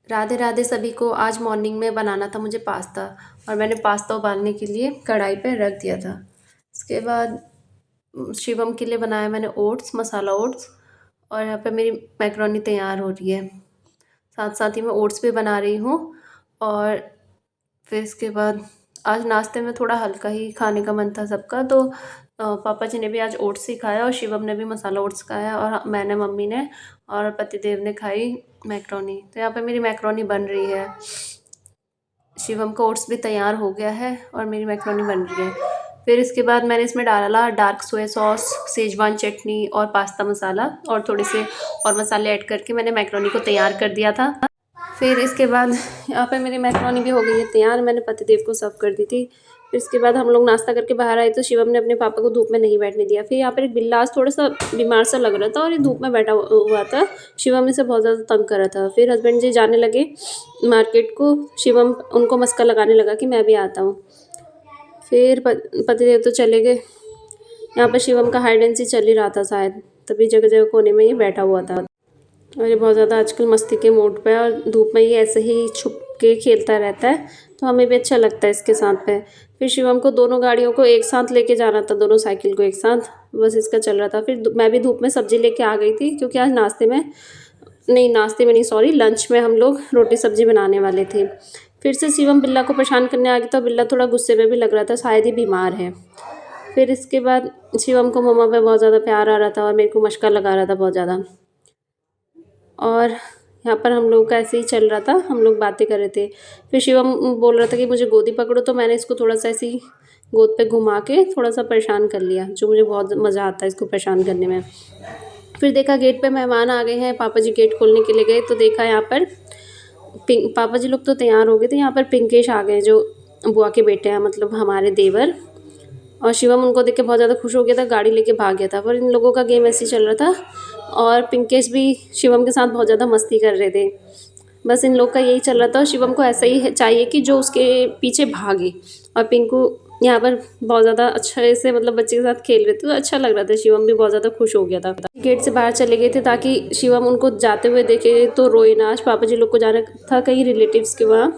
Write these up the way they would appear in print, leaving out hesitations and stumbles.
राधे राधे सभी को। आज मॉर्निंग में बनाना था मुझे पास्ता। और मैंने पास्ता उबालने के लिए कढ़ाई पे रख दिया था। उसके बाद शिवम के लिए बनाया मैंने ओट्स, मसाला ओट्स। और यहाँ पे मेरी मैक्रोनी तैयार हो रही है। साथ साथ ही मैं ओट्स भी बना रही हूँ। और फिर इसके बाद आज नाश्ते में थोड़ा हल्का ही खाने का मन था सबका, तो पापा जी ने भी आज ओट्स ही खाया और शिवम ने भी मसाला ओट्स खाया, और मैंने, मम्मी ने और पतिदेव ने खाई मैक्रोनी। तो यहाँ पे मेरी मैक्रोनी बन रही है। शिवम का ओट्स भी तैयार हो गया है और मेरी मैक्रोनी बन रही है। फिर इसके बाद मैंने इसमें डाला डार्क सोया सॉस, सेजवान चटनी और पास्ता मसाला और थोड़े से और मसाले ऐड करके मैंने मैक्रोनी को तैयार कर दिया था। फिर इसके बाद यहाँ पे मेरी मैक्रोनी भी हो गई है तैयार। मैंने पतिदेव को सर्व कर दी थी। फिर इसके बाद हम लोग नाश्ता करके बाहर आए तो शिवम ने अपने पापा को धूप में नहीं बैठने दिया। फिर यहाँ पर एक बिल्ला आज थोड़ा सा बीमार सा लग रहा था और ये धूप में बैठा हुआ था। शिवम इसे बहुत ज़्यादा तंग कर रहा था। फिर हस्बैंड जी जाने लगे मार्केट को। शिवम उनको मस्का लगाने लगा कि मैं भी आता हूँ। फिर पतिदेव तो चले गए। यहाँ पर शिवम का हाइड एंड सीक चल ही रहा था शायद, तभी जगह जगह कोने में ये बैठा हुआ था। और ये बहुत ज़्यादा आजकल मस्ती के मूड पे है और धूप में ये ऐसे ही छुप के खेलता रहता है, तो हमें भी अच्छा लगता है इसके साथ पे। फिर शिवम को दोनों गाड़ियों को एक साथ लेके जाना था, दोनों साइकिल को एक साथ, बस इसका चल रहा था। फिर मैं भी धूप में सब्जी लेके आ गई थी, क्योंकि आज नाश्ते में नहीं, सॉरी, लंच में हम लोग रोटी सब्जी बनाने वाले थे। फिर से शिवम बिल्ला को परेशान करने आ गया था। बिल्ला थोड़ा गुस्से में भी लग रहा था, शायद ही बीमार है। फिर इसके बाद शिवम को मम्मा पे बहुत ज़्यादा प्यार आ रहा था और मेरे को मशका लगा रहा था बहुत ज़्यादा। और यहाँ पर हम लोग का ऐसे ही चल रहा था, हम लोग बातें कर रहे थे। फिर शिवम बोल रहा था कि मुझे गोदी पकड़ो, तो मैंने इसको थोड़ा सा ऐसे ही गोद पे घुमा के थोड़ा सा परेशान कर लिया, जो मुझे बहुत मज़ा आता है इसको परेशान करने में। फिर देखा गेट पे मेहमान आ गए हैं, पापा जी गेट खोलने के लिए गए तो देखा यहाँ पर पापा जी लोग तो तैयार हो गए थे। यहाँ पर पिंकेश आ गए, जो बुआ के बेटे हैं, मतलब हमारे देवर। और शिवम उनको देख के बहुत ज़्यादा खुश हो गया था, गाड़ी लेके भाग गया था। पर इन लोगों का गेम ऐसे ही चल रहा था और पिंकेश भी शिवम के साथ बहुत ज़्यादा मस्ती कर रहे थे। बस इन लोग का यही चल रहा था। शिवम को ऐसा ही चाहिए कि जो उसके पीछे भागे। और पिंकू यहाँ पर बहुत ज़्यादा अच्छे से, मतलब बच्चे के साथ खेल रहे थे, तो अच्छा लग रहा था। शिवम भी बहुत ज़्यादा खुश हो गया था। गेट से बाहर चले गए थे ताकि शिवम उनको जाते हुए देखे तो रोए ना। आज पापा जी लोग को जाना था कहीं रिलेटिव्स के वहाँ,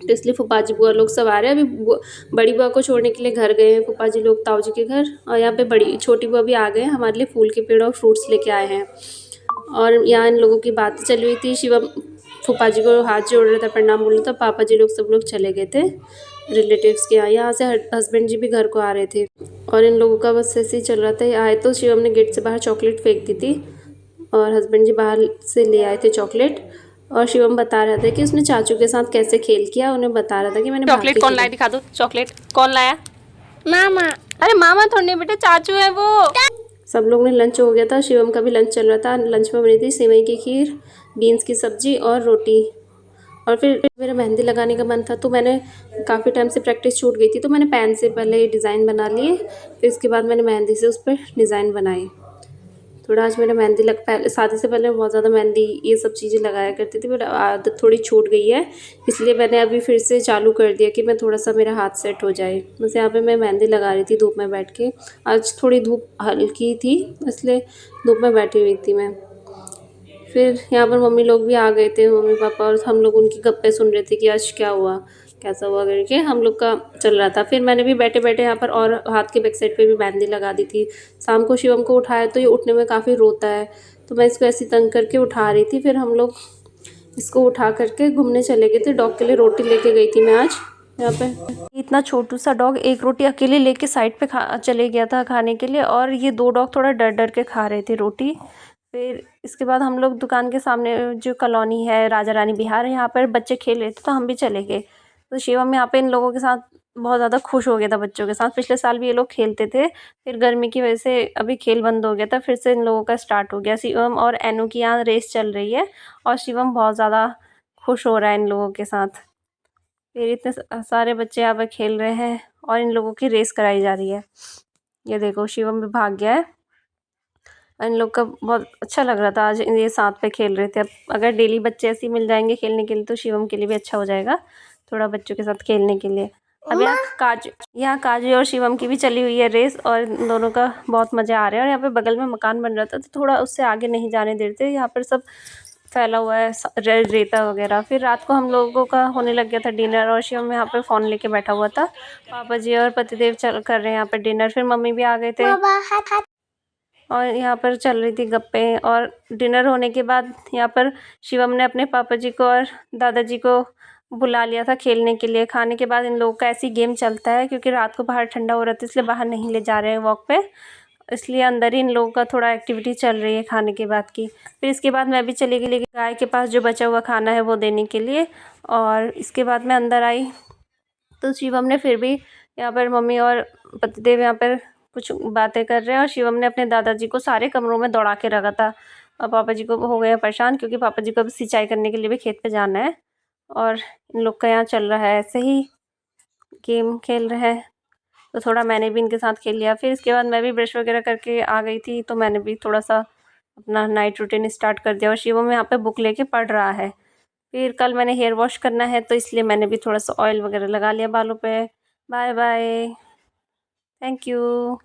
तो इसलिए फूफा जी बुआ लोग सब आ रहे हैं। अभी बड़ी बुआ को छोड़ने के लिए घर गए हैं फूफा जी लोग, ताऊ जी के घर। और यहाँ पे छोटी बुआ भी आ गए हैं, हमारे लिए फूल के पेड़ और फ्रूट्स लेके आए हैं। और यहाँ इन लोगों की बातें चल रही थी। शिवम फूफा जी को हाथ जोड़ रहा था, प्रणाम बोल रहा था। पापा जी लोग सब लोग चले गए थे रिलेटिव्स के यहाँ। यहाँ से हस्बैंड जी भी घर को आ रहे थे और इन लोगों का बस ऐसे ही चल रहा था। आए तो शिवम ने गेट से बाहर चॉकलेट फेंक दी थी और हस्बैंड जी बाहर से ले आए थे चॉकलेट। और शिवम बता रहा था कि उसने चाचू के साथ कैसे खेल किया। उन्हें बता रहा था कि मैंने चॉकलेट कौन लाया, दिखा दो। चॉकलेट कौन लाया? मामा। अरे मामा थोड़ी नहीं बेटे, चाचू है वो। सब लोग ने लंच हो गया था, शिवम का भी लंच चल रहा था। लंच में बनी थी सेवई की खीर, बीन्स की सब्जी और रोटी। और फिर मेरा मेहंदी लगाने का मन था, तो मैंने काफ़ी टाइम से प्रैक्टिस छूट गई थी, तो मैंने पेन से पहले डिज़ाइन बना लिए। फिर इसके बाद मैंने मेहंदी से उस पर डिज़ाइन बनाई। थोड़ा आज मेरा मेहंदी पहले, शादी से पहले बहुत ज़्यादा मेहंदी ये सब चीज़ें लगाया करती थी, बट आदत थोड़ी छूट गई है, इसलिए मैंने अभी फिर से चालू कर दिया कि मैं थोड़ा सा मेरा हाथ सेट हो जाए। बस यहाँ पे मैं मेहंदी लगा रही थी धूप में बैठ के। आज थोड़ी धूप हल्की थी, इसलिए धूप में बैठी हुई थी मैं। फिर यहाँ पर मम्मी लोग भी आ गए थे, मम्मी पापा, और हम लोग उनकी गप्पे सुन रहे थे कि आज क्या हुआ कैसा हुआ करके हम लोग का चल रहा था। फिर मैंने भी बैठे बैठे यहाँ पर और हाथ के बैक साइड पे भी मेहंदी लगा दी थी। शाम को शिवम को उठाया तो ये उठने में काफ़ी रोता है, तो मैं इसको ऐसी तंग करके उठा रही थी। फिर हम लोग इसको उठा करके घूमने चले गए थे। डॉग के लिए रोटी लेके गई थी मैं आज। यहाँ पे इतना छोटू सा डॉग एक रोटी अकेले लेके साइड पे चले गया था खाने के लिए, और ये दो डॉग थोड़ा डर डर के खा रहे थे रोटी। फिर इसके बाद हम लोग दुकान के सामने जो कॉलोनी है राजा रानी विहार, यहाँ पर बच्चे खेल रहे थे तो हम भी चले गए। तो शिवम यहाँ पे इन लोगों के साथ बहुत ज़्यादा खुश हो गया था बच्चों के साथ। पिछले साल भी ये लोग खेलते थे, फिर गर्मी की वजह से अभी खेल बंद हो गया था, फिर से इन लोगों का स्टार्ट हो गया। शिवम और एनू की यहाँ रेस चल रही है और शिवम बहुत ज़्यादा खुश हो रहा है इन लोगों के साथ। फिर इतने सारे बच्चे यहाँ पर खेल रहे हैं और इन लोगों की रेस कराई जा रही है। ये देखो शिवम भी भाग गया है। इन लोग का बहुत अच्छा लग रहा था आज, ये साथ पे खेल रहे थे। अब अगर डेली बच्चे ऐसे ही मिल जाएंगे खेलने के लिए तो शिवम के लिए भी अच्छा हो जाएगा, थोड़ा बच्चों के साथ खेलने के लिए। अब यहाँ काजू और शिवम की भी चली हुई है रेस और इन दोनों का बहुत मज़ा आ रहा है। और यहाँ पे बगल में मकान बन रहा था, तो थोड़ा उससे आगे नहीं जाने देते। यहाँ पर सब फैला हुआ है रेता वगैरह। फिर रात को हम लोगों का होने लग गया था डिनर और शिवम यहाँ पे फ़ोन लेके बैठा हुआ था। पापा जी और पतिदेव चल कर रहे हैं यहाँ पर डिनर। फिर मम्मी भी आ गए थे और यहाँ पर चल रही थी गप्पें। और डिनर होने के बाद यहाँ पर शिवम ने अपने पापा जी को और दादाजी को बुला लिया था खेलने के लिए। खाने के बाद इन लोगों का ऐसे ही गेम चलता है, क्योंकि रात को बाहर ठंडा हो रहा था इसलिए बाहर नहीं ले जा रहे हैं वॉक पे, इसलिए अंदर ही इन लोगों का थोड़ा एक्टिविटी चल रही है खाने के बाद की। फिर इसके बाद मैं भी चली गई गाय के पास जो बचा हुआ खाना है वो देने के लिए। और इसके बाद मैं अंदर आई तो शिवम ने फिर भी यहाँ पर मम्मी और पतिदेव यहाँ पर कुछ बातें कर रहे हैं और शिवम ने अपने दादाजी को सारे कमरों में दौड़ा के रखा था। और पापा जी को हो गए परेशान, क्योंकि पापा जी को भी सिंचाई करने के लिए भी खेत पे जाना है। और इन लोग का यहाँ चल रहा है ऐसे ही गेम खेल रहे हैं, तो थोड़ा मैंने भी इनके साथ खेल लिया। फिर इसके बाद मैं भी ब्रश वगैरह करके आ गई थी, तो मैंने भी थोड़ा सा अपना नाइट रूटीन स्टार्ट कर दिया और शिवम यहाँ पे बुक लेके पढ़ रहा है। फिर कल मैंने हेयर वॉश करना है, तो इसलिए मैंने भी थोड़ा सा ऑयल वगैरह लगा लिया बालों पे। Bye bye, thank you.